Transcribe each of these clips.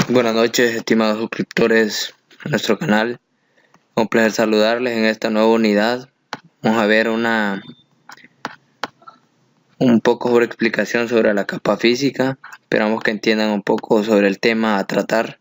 Buenas noches, estimados suscriptores de nuestro canal. Un placer saludarles en esta nueva unidad. Vamos a ver un poco sobre explicación sobre la capa física. Esperamos que entiendan un poco sobre el tema a tratar.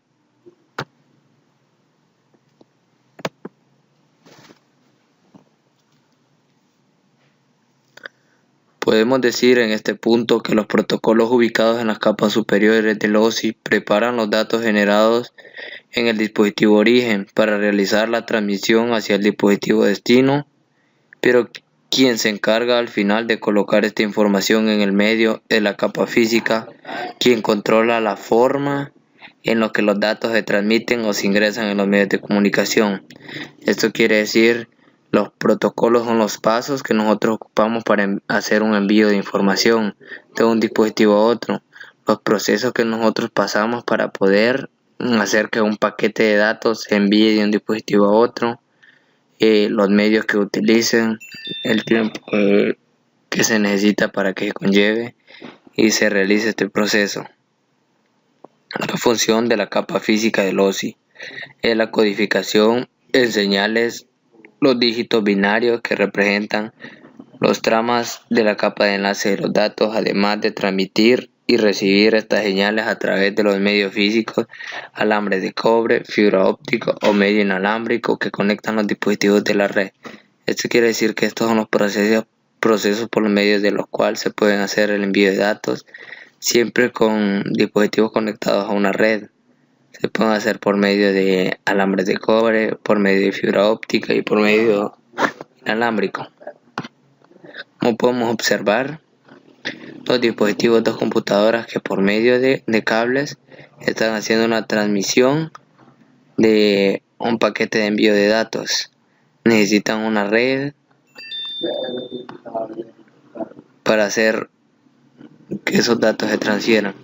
Podemos decir en este punto que los protocolos ubicados en las capas superiores del OSI preparan los datos generados en el dispositivo origen para realizar la transmisión hacia el dispositivo destino, pero quien se encarga al final de colocar esta información en el medio de la capa física, quien controla la forma en la que los datos se transmiten o se ingresan en los medios de comunicación. Esto quiere decir, los protocolos son los pasos que nosotros ocupamos para hacer un envío de información de un dispositivo a otro, los procesos que nosotros pasamos para poder hacer que un paquete de datos se envíe de un dispositivo a otro, los medios que utilicen, el tiempo que se necesita para que se conlleve y se realice este proceso. La función de la capa física del OSI es la codificación en señales, los dígitos binarios que representan los tramas de la capa de enlace de los datos, además de transmitir y recibir estas señales a través de los medios físicos, alambres de cobre, fibra óptica o medio inalámbrico que conectan los dispositivos de la red. Esto quiere decir que estos son los procesos por los medios de los cuales se pueden hacer el envío de datos, siempre con dispositivos conectados a una red. Se pueden hacer por medio de alambres de cobre, por medio de fibra óptica y por medio inalámbrico. Como podemos observar, los dispositivos de computadoras que por medio de cables están haciendo una transmisión de un paquete de envío de datos. Necesitan una red para hacer que esos datos se transfieran.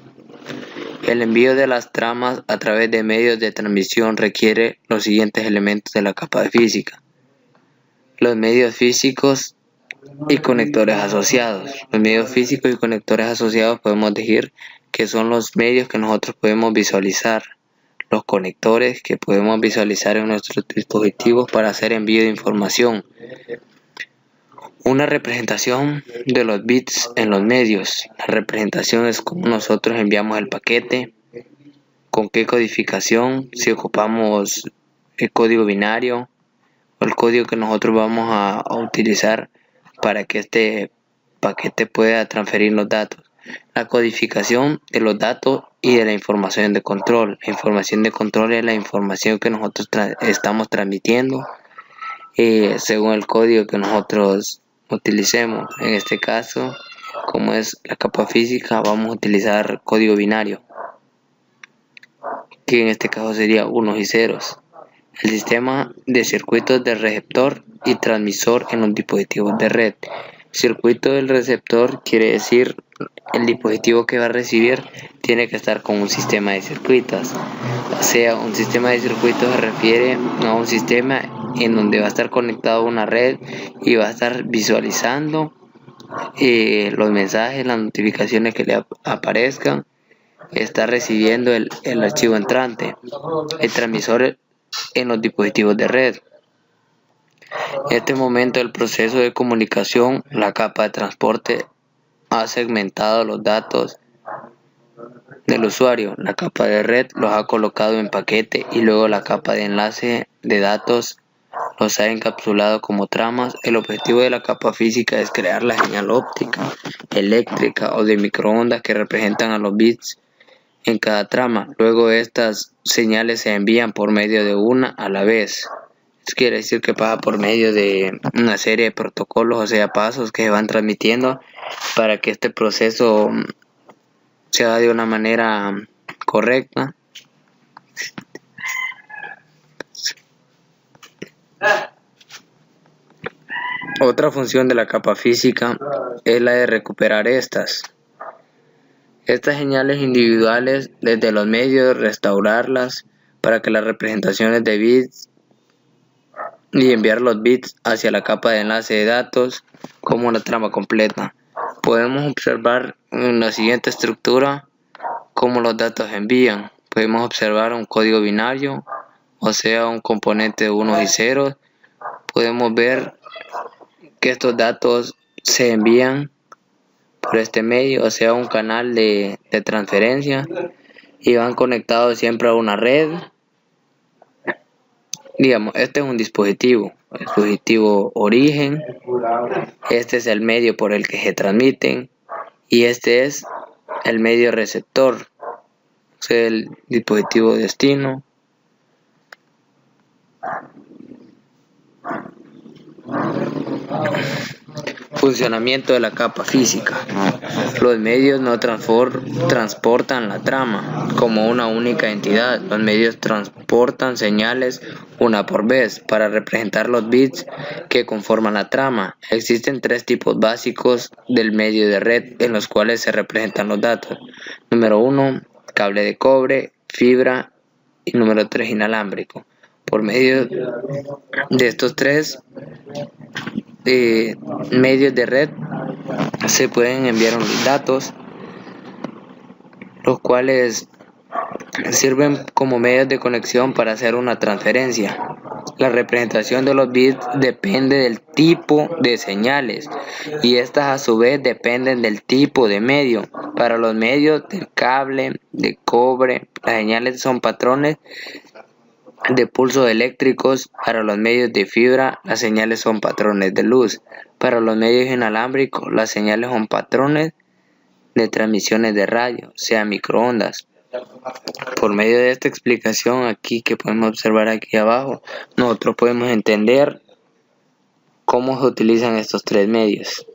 El envío de las tramas a través de medios de transmisión requiere los siguientes elementos de la capa física: los medios físicos y conectores asociados. Los medios físicos y conectores asociados podemos decir que son los medios que nosotros podemos visualizar, los conectores que podemos visualizar en nuestros dispositivos para hacer envío de información. Una representación de los bits en los medios. La representación es cómo nosotros enviamos el paquete, con qué codificación, si ocupamos el código binario o el código que nosotros vamos a utilizar para que este paquete pueda transferir los datos. La codificación de los datos y de la información de control. La información de control es la información que nosotros estamos transmitiendo según el código que nosotros utilicemos. En este caso, como es la capa física, vamos a utilizar código binario, que en este caso sería unos y ceros. El sistema de circuitos de receptor y transmisor en los dispositivos de red. Circuito del receptor quiere decir el dispositivo que va a recibir tiene que estar con un sistema de circuitos. O sea, un sistema de circuitos se refiere a un sistema en donde va a estar conectado a una red y va a estar visualizando los mensajes, las notificaciones que le aparezcan, está recibiendo el archivo entrante. El transmisor en los dispositivos de red. En este momento del proceso de comunicación, la capa de transporte ha segmentado los datos del usuario. La capa de red los ha colocado en paquete y luego la capa de enlace de datos los ha encapsulado como tramas. El objetivo de la capa física es crear la señal óptica, eléctrica o de microondas que representan a los bits en cada trama. Luego estas señales se envían por medio de una a la vez. Esto quiere decir que pasa por medio de una serie de protocolos, o sea, pasos que se van transmitiendo para que este proceso se haga de una manera correcta. Otra función de la capa física es la de recuperar estas señales individuales desde los medios, restaurarlas para que las representaciones de bits y enviar los bits hacia la capa de enlace de datos como una trama completa. Podemos observar en la siguiente estructura cómo los datos se envían. podemos observar un código binario, o sea, un componente de unos y ceros. Podemos ver que estos datos se envían por este medio, o sea, un canal de transferencia, y van conectados siempre a una red. Digamos, este es un dispositivo, el dispositivo origen, este es el medio por el que se transmiten, y este es el medio receptor, o sea, el dispositivo destino. Funcionamiento de la capa física. Los medios no transportan la trama como una única entidad. Los medios transportan señales una por vez para representar los bits que conforman la trama. Existen tres tipos básicos del medio de red en los cuales se representan los datos. Número 1, cable de cobre, fibra, y número 3, inalámbrico. Por medio de estos tres medios de red se pueden enviar unos datos, los cuales sirven como medios de conexión para hacer una transferencia. La representación de los bits depende del tipo de señales, y estas a su vez dependen del tipo de medio. Para los medios del cable de cobre, las señales son patrones de pulsos eléctricos. Para los medios de fibra, las señales son patrones de luz. Para los medios inalámbricos, las señales son patrones de transmisiones de radio, sea microondas. Por medio de esta explicación aquí que podemos observar aquí abajo, nosotros podemos entender cómo se utilizan estos tres medios.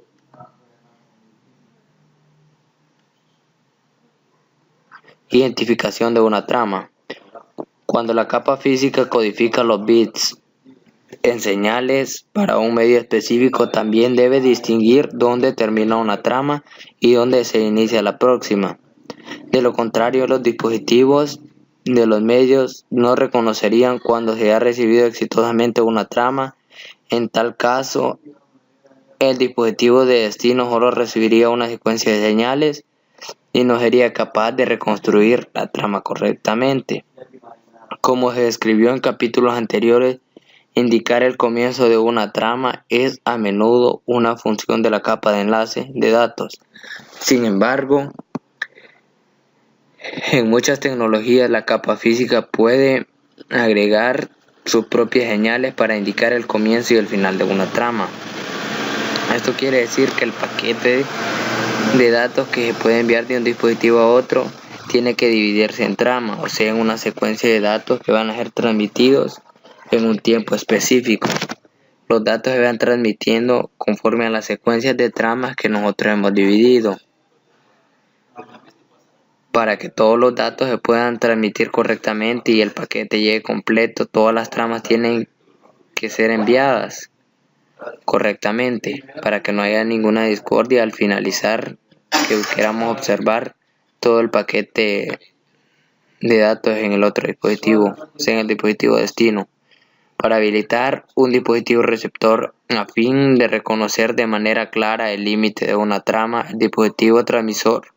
Identificación de una trama. Cuando la capa física codifica los bits en señales para un medio específico, también debe distinguir dónde termina una trama y dónde se inicia la próxima. De lo contrario, los dispositivos de los medios no reconocerían cuando se ha recibido exitosamente una trama. En tal caso, el dispositivo de destino solo recibiría una secuencia de señales y no sería capaz de reconstruir la trama correctamente. Como se describió en capítulos anteriores, indicar el comienzo de una trama es a menudo una función de la capa de enlace de datos. Sin embargo, en muchas tecnologías la capa física puede agregar sus propias señales para indicar el comienzo y el final de una trama. Esto quiere decir que el paquete de datos que se puede enviar de un dispositivo a otro tiene que dividirse en tramas, o sea, en una secuencia de datos que van a ser transmitidos en un tiempo específico. Los datos se van transmitiendo conforme a las secuencias de tramas que nosotros hemos dividido. Para que todos los datos se puedan transmitir correctamente y el paquete llegue completo, todas las tramas tienen que ser enviadas correctamente para que no haya ninguna discordia al finalizar que queramos observar todo el paquete de datos en el otro dispositivo, sea en el dispositivo destino. Para habilitar un dispositivo receptor a fin de reconocer de manera clara el límite de una trama, el dispositivo transmisor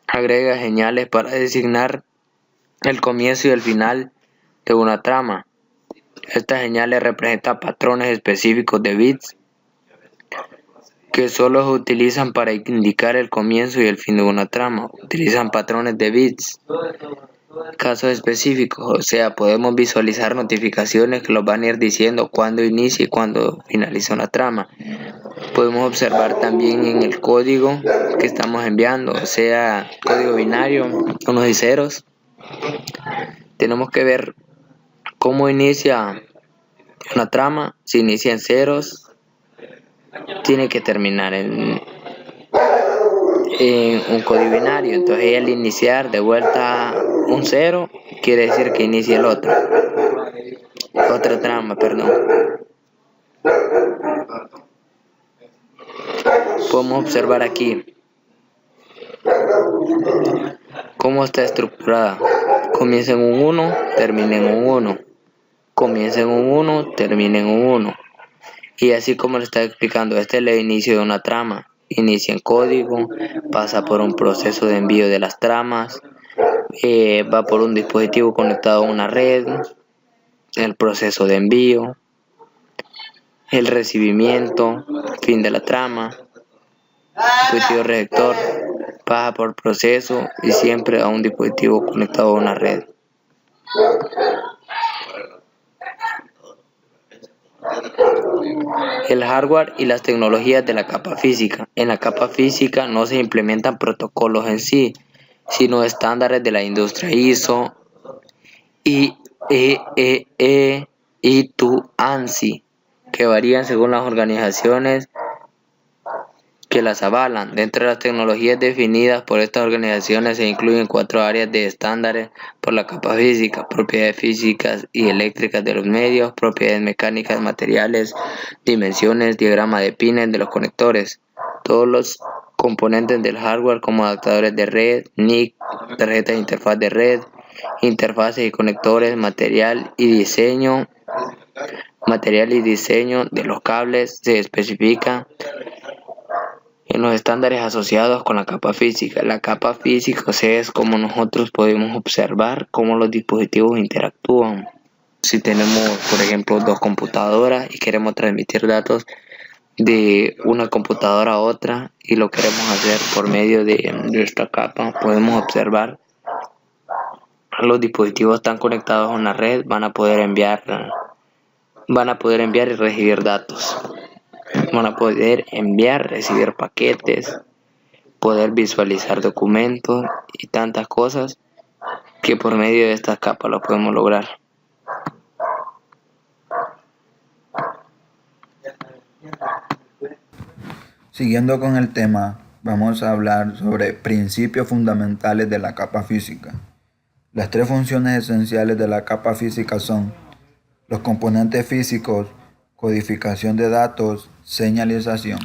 agrega señales para designar el comienzo y el final de una trama. Estas señales representan patrones específicos de bits que solo se utilizan para indicar el comienzo y el fin de una trama. Utilizan patrones de bits, casos específicos, o sea, podemos visualizar notificaciones que nos van a ir diciendo cuándo inicia y cuándo finaliza una trama. Podemos observar también en el código que estamos enviando, o sea, código binario, unos y ceros. Tenemos que ver cómo inicia una trama. Si inicia en ceros, tiene que terminar en un código binario. Entonces al iniciar de vuelta un 0, quiere decir que inicia el otro. Otra trama, perdón. Podemos observar aquí cómo está estructurada. Comienza en un 1, termina en un 1. Comienza en un 1, termina en un 1. Y así como le está explicando, este es el inicio de una trama. Inicia en código, pasa por un proceso de envío de las tramas, va por un dispositivo conectado a una red, el proceso de envío, el recibimiento, fin de la trama, dispositivo receptor, pasa por proceso y siempre a un dispositivo conectado a una red. El hardware y las tecnologías de la capa física. En la capa física no se implementan protocolos en sí, sino estándares de la industria ISO, IEEE, ITU, ANSI, que varían según las organizaciones que las avalan. Dentro de las tecnologías definidas por estas organizaciones se incluyen 4 áreas de estándares por la capa física: propiedades físicas y eléctricas de los medios, propiedades mecánicas, materiales, dimensiones, diagrama de pines de los conectores, todos los componentes del hardware como adaptadores de red, NIC, tarjetas de interfaz de red, interfaces y conectores, material y diseño de los cables se especifica en los estándares asociados con la capa física. La capa física, o sea, es como nosotros podemos observar cómo los dispositivos interactúan. Si tenemos, por ejemplo, 2 computadoras y queremos transmitir datos de una computadora a otra y lo queremos hacer por medio de esta capa, podemos observar los dispositivos están conectados a una red, van a poder enviar y recibir datos. Van a poder enviar, recibir paquetes, poder visualizar documentos y tantas cosas que por medio de estas capas lo podemos lograr. Siguiendo con el tema, vamos a hablar sobre principios fundamentales de la capa física. Las 3 funciones esenciales de la capa física son los componentes físicos, codificación de datos, señalización.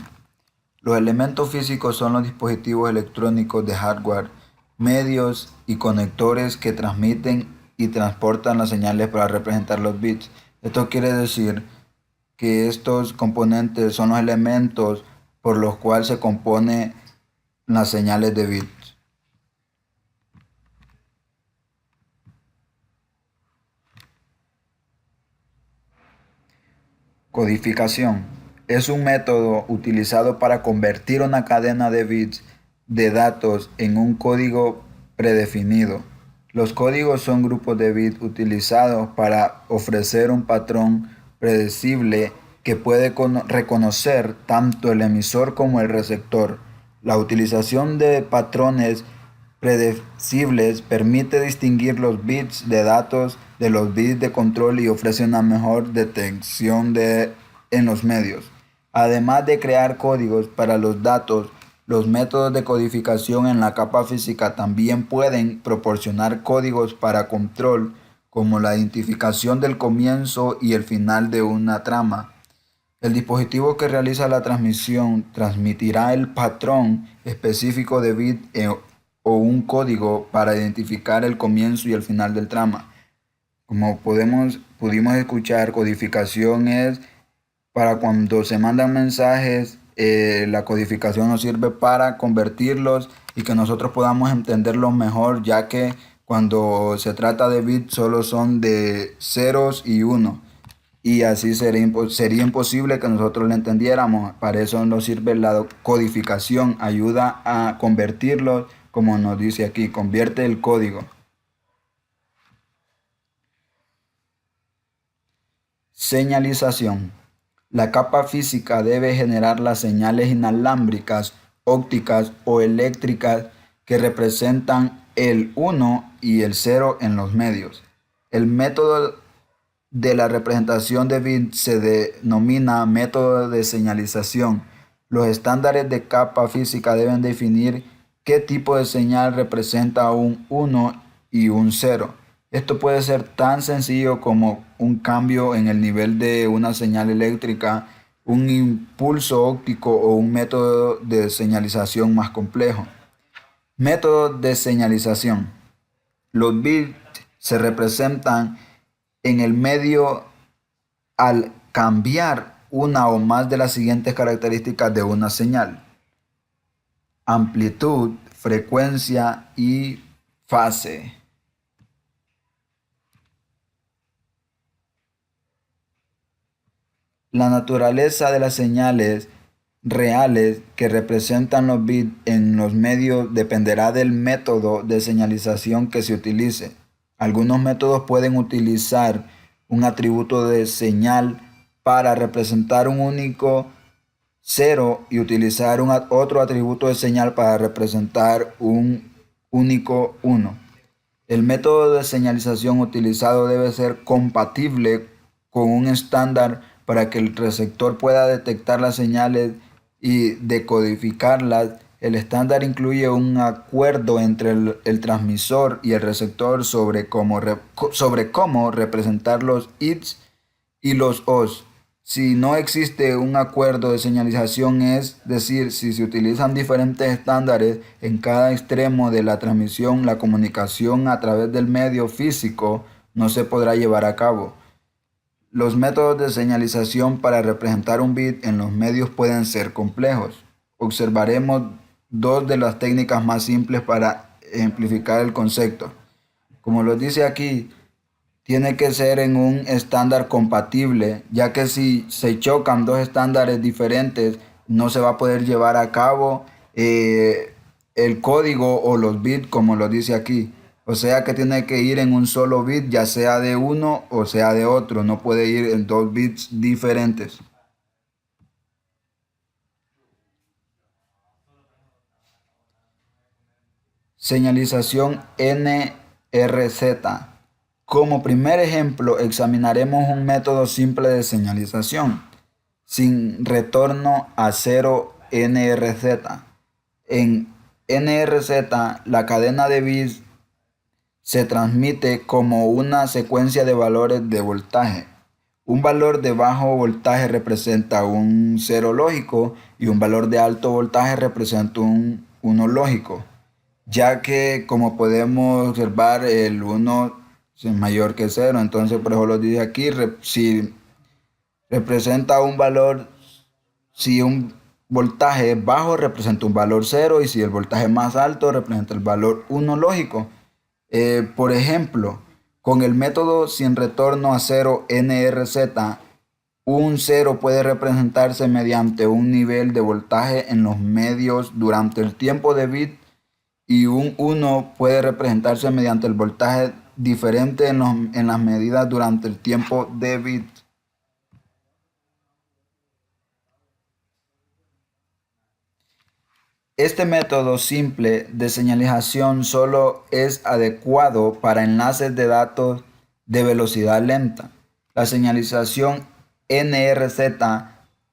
Los elementos físicos son los dispositivos electrónicos de hardware, medios y conectores que transmiten y transportan las señales para representar los bits. Esto quiere decir que estos componentes son los elementos por los cuales se componen las señales de bits. Codificación es un método utilizado para convertir una cadena de bits de datos en un código predefinido. Los códigos son grupos de bits utilizados para ofrecer un patrón predecible que puede reconocer tanto el emisor como el receptor. La utilización de patrones predecibles permite distinguir los bits de datos de los bits de control y ofrece una mejor detección en los medios. Además de crear códigos para los datos, los métodos de codificación en la capa física también pueden proporcionar códigos para control, como la identificación del comienzo y el final de una trama. El dispositivo que realiza la transmisión transmitirá el patrón específico de bit o un código para identificar el comienzo y el final del trama. Como pudimos escuchar, codificación es para cuando se mandan mensajes, la codificación nos sirve para convertirlos y que nosotros podamos entenderlos mejor, ya que cuando se trata de bits solo son de ceros y uno. Y así sería imposible que nosotros lo entendiéramos. Para eso nos sirve la codificación, ayuda a convertirlos, como nos dice aquí, convierte el código. Señalización. La capa física debe generar las señales inalámbricas, ópticas o eléctricas que representan el 1 y el 0 en los medios. El método de la representación de bits se denomina método de señalización. Los estándares de capa física deben definir qué tipo de señal representa un 1 y un 0. Esto puede ser tan sencillo como un cambio en el nivel de una señal eléctrica, un impulso óptico o un método de señalización más complejo. Método de señalización. Los bits se representan en el medio al cambiar una o más de las siguientes características de una señal: amplitud, frecuencia y fase. La naturaleza de las señales reales que representan los bits en los medios dependerá del método de señalización que se utilice. Algunos métodos pueden utilizar un atributo de señal para representar un único 0 y utilizar otro atributo de señal para representar un único 1. El método de señalización utilizado debe ser compatible con un estándar para que el receptor pueda detectar las señales y decodificarlas. El estándar incluye un acuerdo entre el transmisor y el receptor sobre cómo representar los its y los os. Si no existe un acuerdo de señalización, es decir, si se utilizan diferentes estándares en cada extremo de la transmisión, la comunicación a través del medio físico no se podrá llevar a cabo. Los métodos de señalización para representar un bit en los medios pueden ser complejos. Observaremos dos de las técnicas más simples para ejemplificar el concepto. Como lo dice aquí, tiene que ser en un estándar compatible, ya que si se chocan dos estándares diferentes, no se va a poder llevar a cabo el código o los bits como lo dice aquí. O sea que tiene que ir en un solo bit, ya sea de uno o sea de otro. No puede ir en dos bits diferentes. Señalización NRZ. Como primer ejemplo, examinaremos un método simple de señalización, sin retorno a 0 NRZ. En NRZ, la cadena de bits se transmite como una secuencia de valores de voltaje. Un valor de bajo voltaje representa un 0 lógico y un valor de alto voltaje representa un 1 lógico, ya que como podemos observar el 1 es mayor que 0, entonces por eso lo dice aquí, si representa un valor, si un voltaje bajo representa un valor 0 y si el voltaje más alto representa el valor 1 lógico. Por ejemplo, con el método sin retorno a 0 NRZ, un 0 puede representarse mediante un nivel de voltaje en los medios durante el tiempo de bit y un 1 puede representarse mediante el voltaje diferente en las medidas durante el tiempo de bit. Este método simple de señalización solo es adecuado para enlaces de datos de velocidad lenta. La señalización NRZ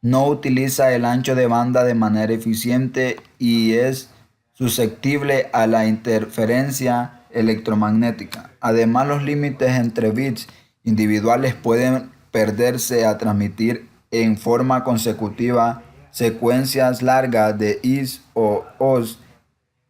no utiliza el ancho de banda de manera eficiente y es susceptible a la interferencia electromagnética. Además, los límites entre bits individuales pueden perderse a transmitir en forma consecutiva secuencias largas de is o os.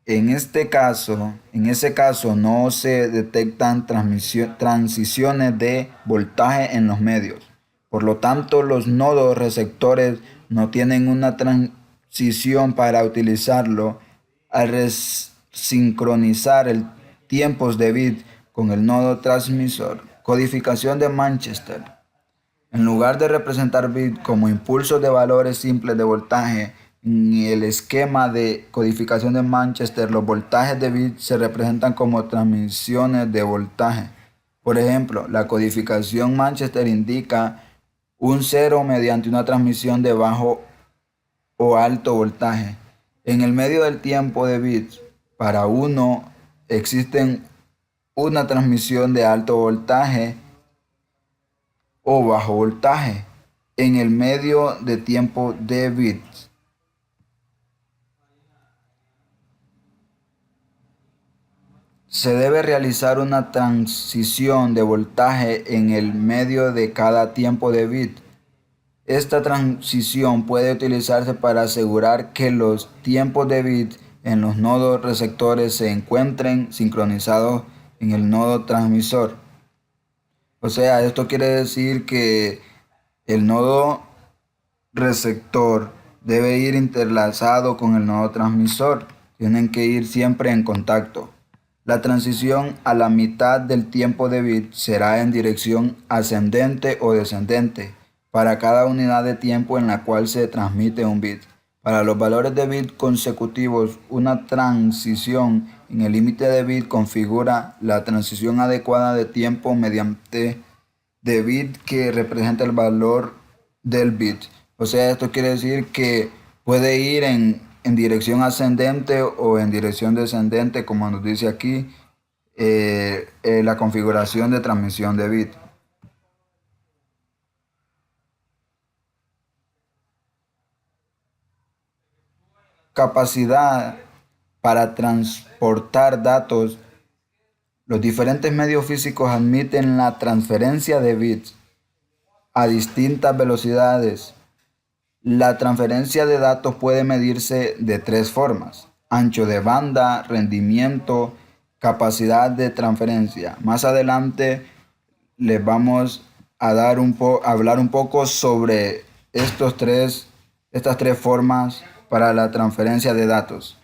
En ese caso no se detectan transiciones de voltaje en los medios. Por lo tanto, los nodos receptores no tienen una transición para utilizarlo al sincronizar el tiempos de bit con el nodo transmisor. Codificación de Manchester. En lugar de representar bits como impulsos de valores simples de voltaje, en el esquema de codificación de Manchester, los voltajes de bits se representan como transmisiones de voltaje. Por ejemplo, la codificación Manchester indica un 0 mediante una transmisión de bajo o alto voltaje. En el medio del tiempo de bits, para 1 existen una transmisión de alto voltaje o bajo voltaje en el medio de tiempo de bits. Se debe realizar una transición de voltaje en el medio de cada tiempo de bit. Esta transición puede utilizarse para asegurar que los tiempos de bit en los nodos receptores se encuentren sincronizados en el nodo transmisor. O sea, esto quiere decir que el nodo receptor debe ir interlazado con el nodo transmisor. Tienen que ir siempre en contacto. La transición a la mitad del tiempo de bit será en dirección ascendente o descendente para cada unidad de tiempo en la cual se transmite un bit. Para los valores de bit consecutivos, una transición en el límite de bit configura la transición adecuada de tiempo mediante de bit que representa el valor del bit. O sea, esto quiere decir que puede ir en dirección ascendente o en dirección descendente, como nos dice aquí la configuración de transmisión de bit. Capacidad para transportar datos. Los diferentes medios físicos admiten la transferencia de bits a distintas velocidades. La transferencia de datos puede medirse de tres formas: ancho de banda, rendimiento, capacidad de transferencia. Más adelante les vamos a hablar un poco sobre estas tres formas para la transferencia de datos.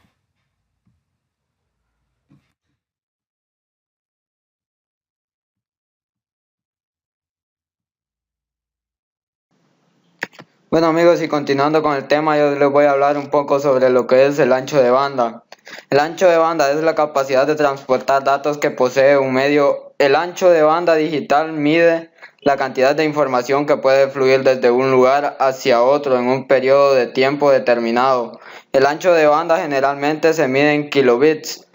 Bueno amigos, y continuando con el tema, yo les voy a hablar un poco sobre lo que es el ancho de banda. El ancho de banda es la capacidad de transportar datos que posee un medio. El ancho de banda digital mide la cantidad de información que puede fluir desde un lugar hacia otro en un periodo de tiempo determinado. El ancho de banda generalmente se mide en kilobits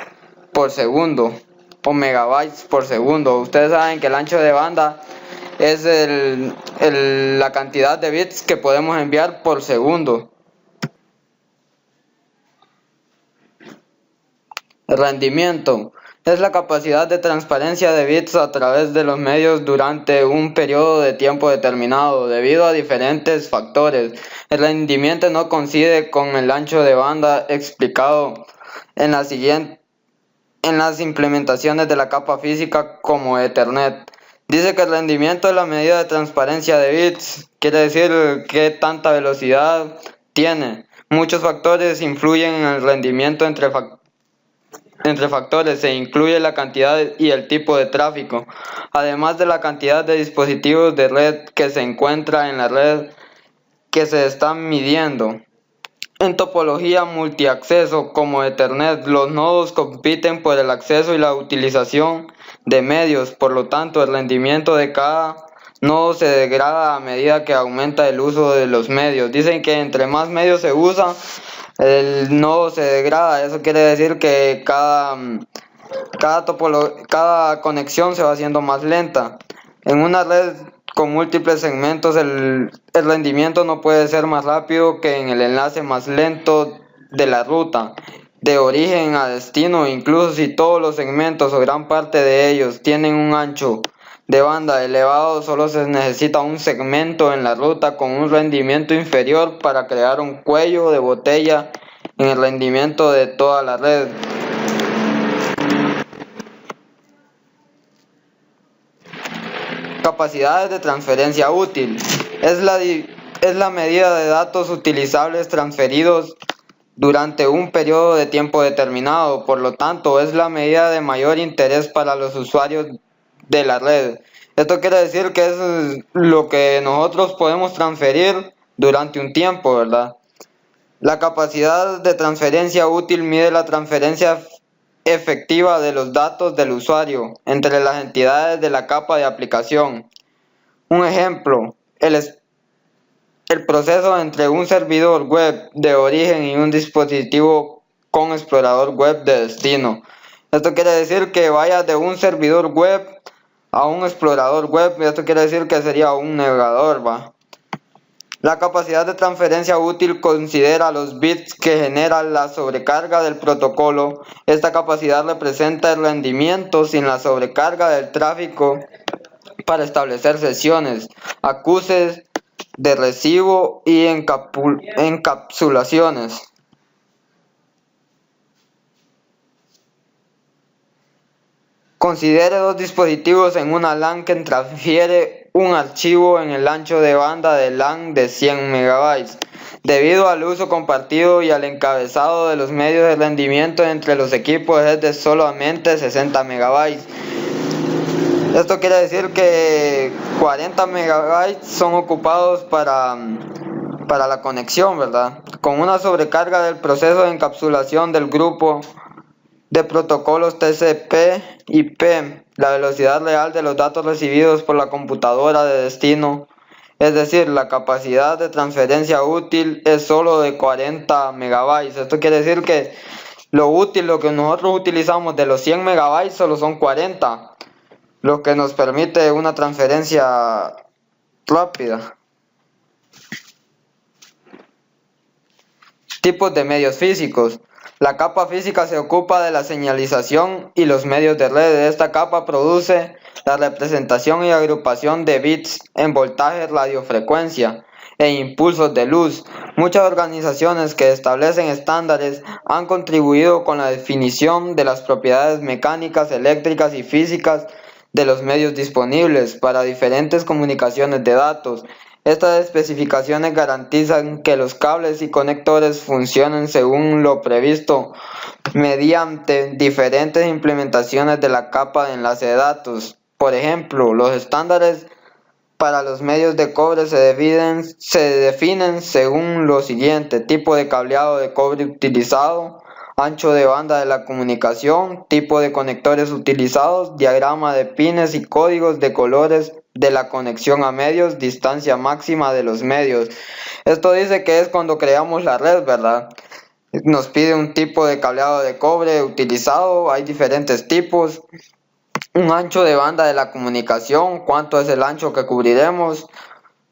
por segundo o megabytes por segundo. Ustedes saben que el ancho de banda es la cantidad de bits que podemos enviar por segundo. El rendimiento es la capacidad de transferencia de bits a través de los medios durante un periodo de tiempo determinado, debido a diferentes factores. El rendimiento no coincide con el ancho de banda explicado en las implementaciones de la capa física como Ethernet. Dice que el rendimiento es la medida de transparencia de bits, quiere decir qué tanta velocidad tiene. Muchos factores influyen en el rendimiento. Entre factores se incluye la cantidad y el tipo de tráfico, además de la cantidad de dispositivos de red que se encuentra en la red que se están midiendo. En topología multiacceso como Ethernet, los nodos compiten por el acceso y la utilización de medios, por lo tanto el rendimiento de cada nodo se degrada a medida que aumenta el uso de los medios. Dicen que entre más medios se usan, el nodo se degrada. Eso quiere decir que cada conexión se va haciendo más lenta. En una red con múltiples segmentos, el rendimiento no puede ser más rápido que en el enlace más lento de la ruta, de origen a destino. Incluso si todos los segmentos o gran parte de ellos tienen un ancho de banda elevado, solo se necesita un segmento en la ruta con un rendimiento inferior para crear un cuello de botella en el rendimiento de toda la red. Capacidades de transferencia útil. Es la medida de datos utilizables transferidos durante un periodo de tiempo determinado. Por lo tanto, es la medida de mayor interés para los usuarios de la red. Esto quiere decir que es lo que nosotros podemos transferir durante un tiempo, ¿verdad? La capacidad de transferencia útil mide la transferencia efectiva de los datos del usuario entre las entidades de la capa de aplicación. Un ejemplo, el proceso entre un servidor web de origen y un dispositivo con explorador web de destino. Esto quiere decir que vaya de un servidor web a un explorador web. Esto quiere decir que sería un navegador, ¿va? La capacidad de transferencia útil considera los bits que genera la sobrecarga del protocolo. Esta capacidad representa el rendimiento sin la sobrecarga del tráfico para establecer sesiones, acuses de recibo y encapsulaciones. Considere dos dispositivos en una LAN que transfiere un archivo en el ancho de banda de LAN de 100 MB. debido al uso compartido y al encabezado de los medios de rendimiento entre los equipos es de solamente 60 megabytes. Esto quiere decir que 40 megabytes son ocupados para la conexión, ¿verdad? Con una sobrecarga del proceso de encapsulación del grupo de protocolos TCP/IP, la velocidad real de los datos recibidos por la computadora de destino, es decir, la capacidad de transferencia útil es solo de 40 megabytes. Esto quiere decir que lo que nosotros utilizamos de los 100 megabytes solo son 40, lo que nos permite una transferencia rápida. Tipos de medios físicos. La capa física se ocupa de la señalización y los medios de red. Esta capa produce la representación y agrupación de bits en voltaje, radiofrecuencia e impulsos de luz. Muchas organizaciones que establecen estándares han contribuido con la definición de las propiedades mecánicas, eléctricas y físicas de los medios disponibles para diferentes comunicaciones de datos. Estas especificaciones garantizan que los cables y conectores funcionen según lo previsto mediante diferentes implementaciones de la capa de enlace de datos. Por ejemplo, los estándares para los medios de cobre se definen según lo siguiente: tipo de cableado de cobre utilizado, ancho de banda de la comunicación, tipo de conectores utilizados, diagrama de pines y códigos de colores de la conexión a medios, distancia máxima de los medios. Esto dice que es cuando creamos la red, ¿verdad? Nos pide un tipo de cableado de cobre utilizado, hay diferentes tipos. Un ancho de banda de la comunicación, cuánto es el ancho que cubriremos.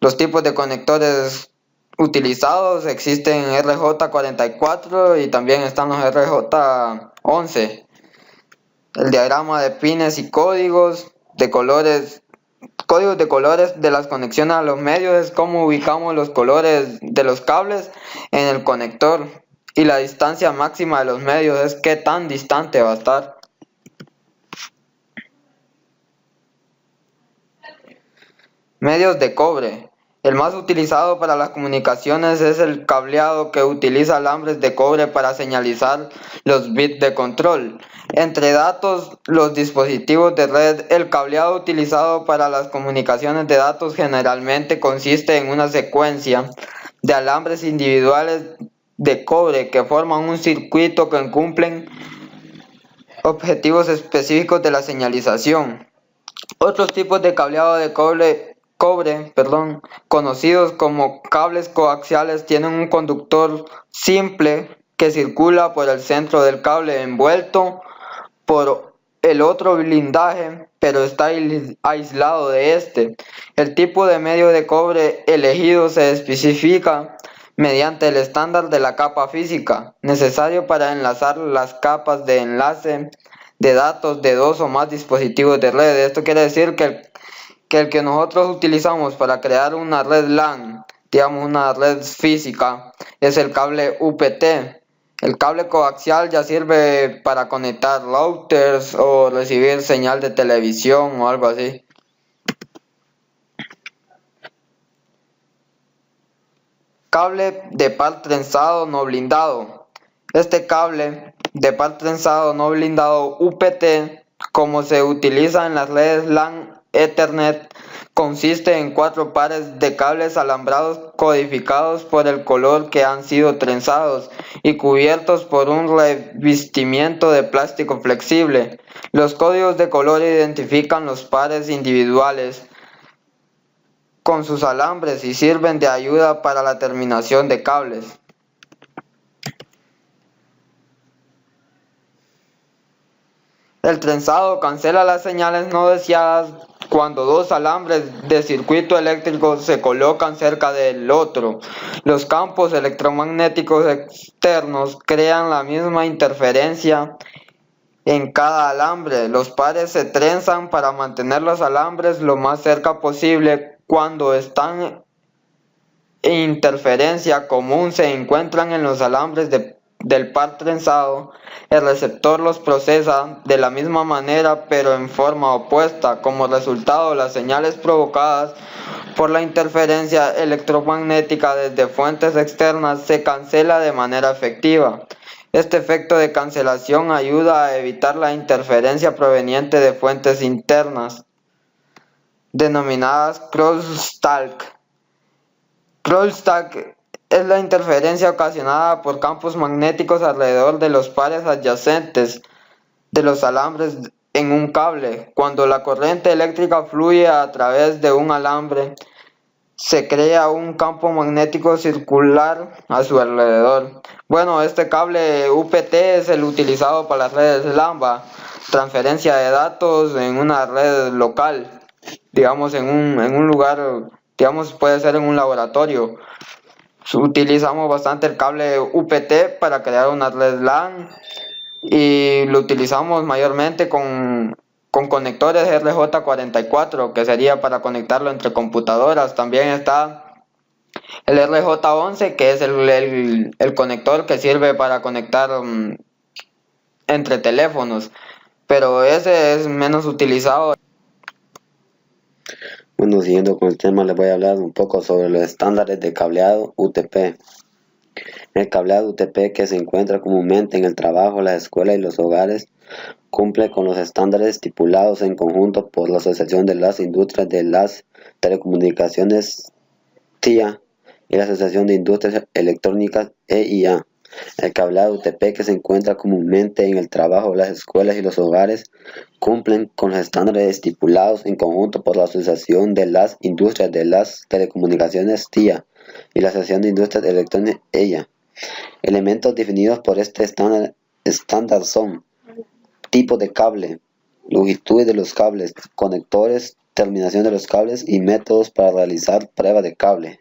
Los tipos de conectores utilizados, existen RJ44 y también están los RJ11. El diagrama de pines y códigos de colores de las conexiones a los medios es cómo ubicamos los colores de los cables en el conector, y la distancia máxima de los medios es qué tan distante va a estar. Medios de cobre. El más utilizado para las comunicaciones es el cableado que utiliza alambres de cobre para señalizar los bits de control. Entre datos, los dispositivos de red. El cableado utilizado para las comunicaciones de datos generalmente consiste en una secuencia de alambres individuales de cobre que forman un circuito que cumplen objetivos específicos de la señalización. Otros tipos de cableado de cobre, conocidos como cables coaxiales, tienen un conductor simple que circula por el centro del cable envuelto por el otro blindaje, pero está aislado de este. El tipo de medio de cobre elegido se especifica mediante el estándar de la capa física necesario para enlazar las capas de enlace de datos de dos o más dispositivos de red. Esto quiere decir que el que nosotros utilizamos para crear una red LAN, digamos una red física, es el cable UPT. El cable coaxial ya sirve para conectar routers o recibir señal de televisión o algo así. Cable de par trenzado no blindado. Este cable de par trenzado no blindado UPT, como se utiliza en las redes LAN Ethernet, consiste en 4 pares de cables alambrados codificados por el color que han sido trenzados y cubiertos por un revestimiento de plástico flexible. Los códigos de color identifican los pares individuales con sus alambres y sirven de ayuda para la terminación de cables. El trenzado cancela las señales no deseadas cuando dos alambres de circuito eléctrico se colocan cerca del otro. Los campos electromagnéticos externos crean la misma interferencia en cada alambre. Los pares se trenzan para mantener los alambres lo más cerca posible. Cuando están en interferencia común se encuentran en los alambres del par trenzado. El receptor los procesa de la misma manera pero en forma opuesta. Como resultado, las señales provocadas por la interferencia electromagnética desde fuentes externas se cancela de manera efectiva. Este efecto de cancelación ayuda a evitar la interferencia proveniente de fuentes internas, denominadas crosstalk. Crosstalk es la interferencia ocasionada por campos magnéticos alrededor de los pares adyacentes de los alambres en un cable. Cuando la corriente eléctrica fluye a través de un alambre, se crea un campo magnético circular a su alrededor. Bueno, este cable UPT es el utilizado para las redes Lambda, transferencia de datos en una red local, digamos en un lugar, digamos puede ser en un laboratorio. Utilizamos bastante el cable UPT para crear una red LAN y lo utilizamos mayormente con conectores RJ44, que sería para conectarlo entre computadoras. También está el RJ11, que es el conector que sirve para conectar entre teléfonos, pero ese es menos utilizado. Bueno, siguiendo con el tema, les voy a hablar un poco sobre los estándares de cableado UTP. El cableado UTP, que se encuentra comúnmente en el trabajo, las escuelas y los hogares, cumple con los estándares estipulados en conjunto por la Asociación de las Industrias de las Telecomunicaciones TIA y la Asociación de Industrias Electrónicas EIA. El cableado UTP, que se encuentra comúnmente en el trabajo, las escuelas y los hogares, cumplen con los estándares estipulados en conjunto por la Asociación de las Industrias de las Telecomunicaciones TIA y la Asociación de Industrias Electrónicas EIA. Elementos definidos por este estándar son: tipo de cable, longitud de los cables, conectores, terminación de los cables y métodos para realizar prueba de cable.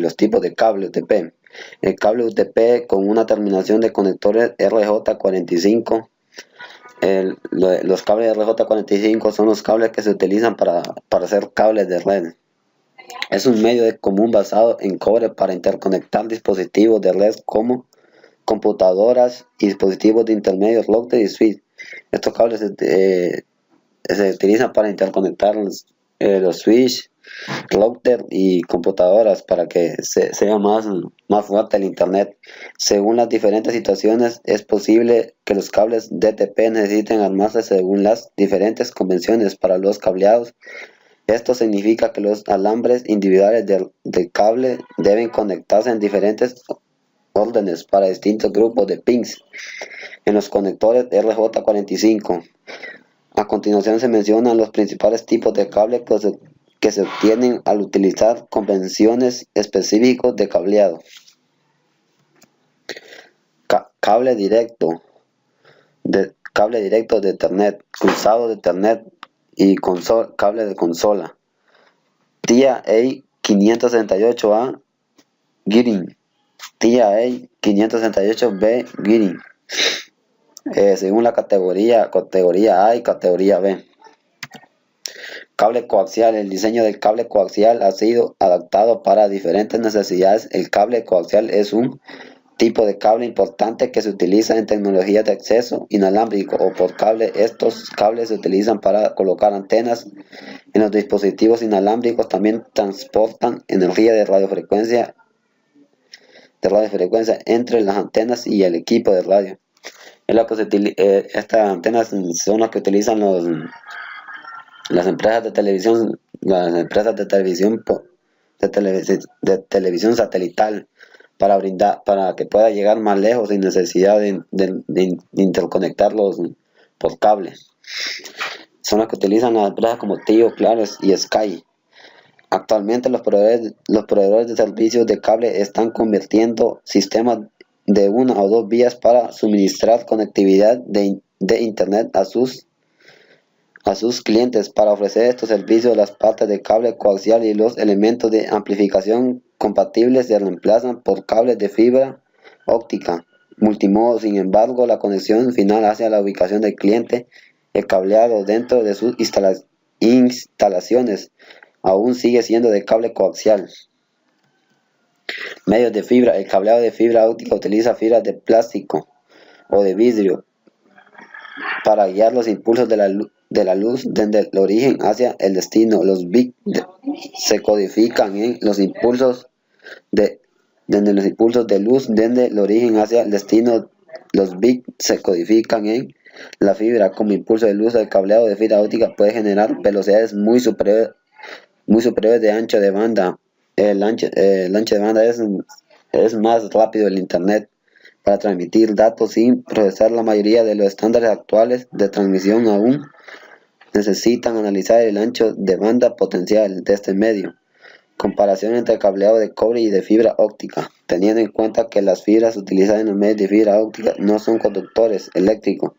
Los tipos de cable UTP. El cable UTP con una terminación de conectores RJ45. Los cables RJ45 son los cables que se utilizan para hacer cables de red. Es un medio de común basado en cobre para interconectar dispositivos de red como computadoras y dispositivos de intermedios router y switch. Estos cables se utilizan para interconectar los switch, router y computadoras para que sea más fuerte el internet. Según las diferentes situaciones, es posible que los cables DTP necesiten armarse según las diferentes convenciones para los cableados. Esto significa que los alambres individuales del cable deben conectarse en diferentes órdenes para distintos grupos de pins en los conectores RJ45. A continuación se mencionan los principales tipos de cable que se obtienen al utilizar convenciones específicas de cableado. Cable directo de Ethernet, cruzado de Ethernet y cable de consola. TIA 568A Gearing, TIA 568B Gearing, según la categoría A y categoría B. Cable coaxial. El diseño del cable coaxial ha sido adaptado para diferentes necesidades. El cable coaxial es un tipo de cable importante que se utiliza en tecnologías de acceso inalámbrico o por cable. Estos cables se utilizan para colocar antenas en los dispositivos inalámbricos. También transportan energía de radiofrecuencia entre las antenas y el equipo de radio. Estas antenas son las que utilizan las empresas de televisión, de televisión satelital para que pueda llegar más lejos sin necesidad de interconectarlos por cable. Son las que utilizan las empresas como Tigo, Claro y Sky. Actualmente los proveedores de servicios de cable están convirtiendo sistemas de una o dos vías para suministrar conectividad de internet a sus clientes. Para ofrecer estos servicios, las partes de cable coaxial y los elementos de amplificación compatibles se reemplazan por cables de fibra óptica multimodo. Sin embargo, la conexión final hacia la ubicación del cliente, el cableado dentro de sus instalaciones, aún sigue siendo de cable coaxial. Medios de fibra. El cableado de fibra óptica utiliza fibras de plástico o de vidrio para guiar los impulsos de la luz desde el origen hacia el destino. Los bits se codifican en los impulsos desde los impulsos de luz desde el origen hacia el destino. Los bits se codifican en la fibra como impulso de luz. El cableado de fibra óptica puede generar velocidades muy superiores de ancho de banda. El ancho de banda es más rápido del Internet para transmitir datos sin procesar. La mayoría de los estándares actuales de transmisión aún necesitan analizar el ancho de banda potencial de este medio. Comparación entre cableado de cobre y de fibra óptica. Teniendo en cuenta que las fibras utilizadas en los medios de fibra óptica no son conductores eléctricos,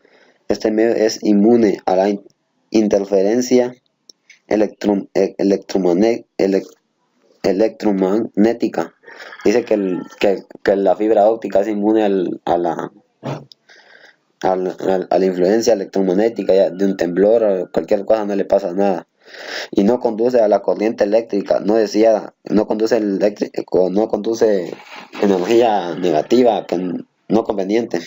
este medio es inmune a la interferencia electromagnética. Dice que la fibra óptica es inmune a la influencia electromagnética, ya, de un temblor o cualquier cosa, no le pasa nada. Y no conduce a la corriente eléctrica, no conduce energía negativa, no conveniente.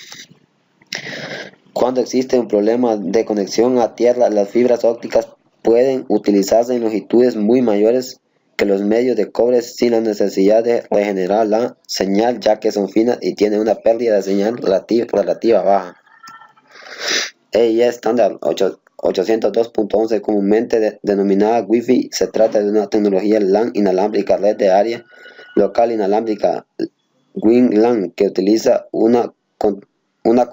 Cuando existe un problema de conexión a tierra, las fibras ópticas pueden utilizarse en longitudes muy mayores que los medios de cobre sin la necesidad de regenerar la señal, ya que son finas y tienen una pérdida de señal relativa baja. EIE estándar 802.11, comúnmente denominada Wi-Fi, se trata de una tecnología LAN inalámbrica, red de área local inalámbrica, WLAN, que utiliza una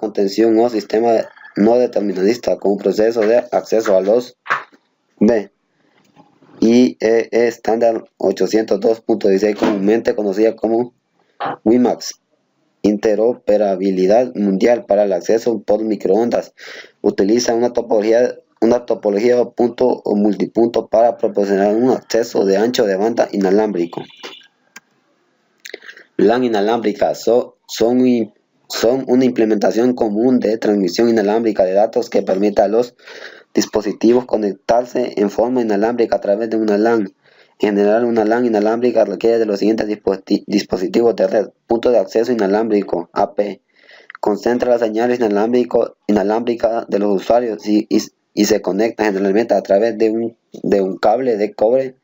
contención o sistema no determinista como proceso de acceso a los B. IEE estándar 802.16, comúnmente conocida como WiMAX, interoperabilidad mundial para el acceso por microondas, utiliza una topología punto o multipunto para proporcionar un acceso de ancho de banda inalámbrico. LAN inalámbricas son una implementación común de transmisión inalámbrica de datos que permite a los dispositivos conectarse en forma inalámbrica a través de una LAN. En general, una LAN inalámbrica requiere de los siguientes dispositivos de red: punto de acceso inalámbrico, AP, concentra las señales inalámbrica de los usuarios y se conecta generalmente a través de un cable de cobre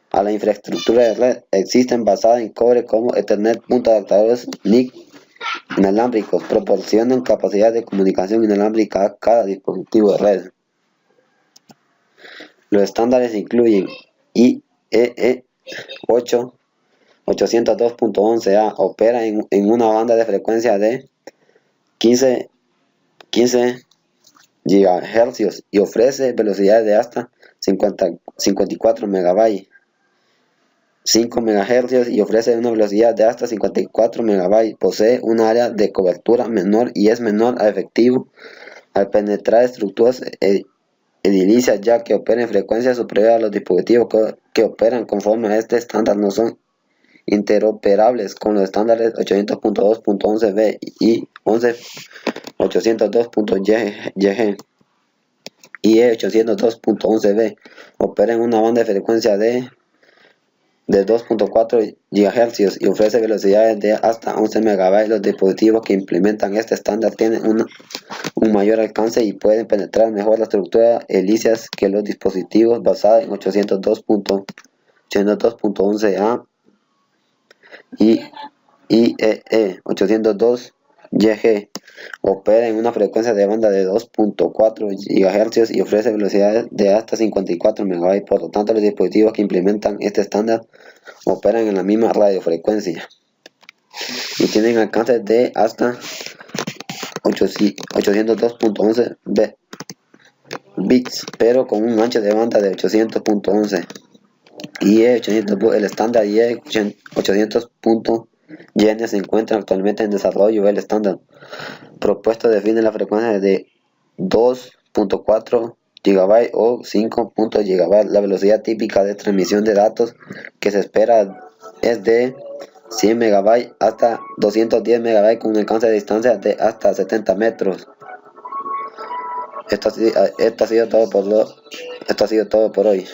a la infraestructura de red. Existen basadas en cobre como Ethernet. Punto adaptadores NIC inalámbricos proporcionan capacidad de comunicación inalámbrica a cada dispositivo de red. Los estándares incluyen IEEE 802.11a, opera en una banda de frecuencia de 15 GHz y ofrece velocidades de hasta 54 MB. 5 MHz y ofrece una velocidad de hasta 54 MB. Posee un área de cobertura menor y es menor a efectivo al penetrar estructuras edilicias, ya que opera en frecuencias superiores a los dispositivos que operan conforme a este estándar. No son interoperables con los estándares 802.11b y 802.YG. IE 802.11b opera en una banda de frecuencia de 2.4 GHz y ofrece velocidades de hasta 11 MB. Los dispositivos que implementan este estándar tienen un mayor alcance y pueden penetrar mejor la estructura edilicias que los dispositivos basados en 802.11a y IEE 802YG. Opera en una frecuencia de banda de 2.4 GHz y ofrece velocidades de hasta 54 MB. Por lo tanto, los dispositivos que implementan este estándar operan en la misma radiofrecuencia y tienen alcances de hasta 802.11 bits, pero con un ancho de banda de 800.11. el estándar IE 800.YN se encuentra actualmente en desarrollo. El estándar propuesto define la frecuencia de 2.4 GB o 5 GB. La velocidad típica de transmisión de datos que se espera es de 100 MB hasta 210 MB con un alcance de distancia de hasta 70 metros. Esto ha sido todo por hoy.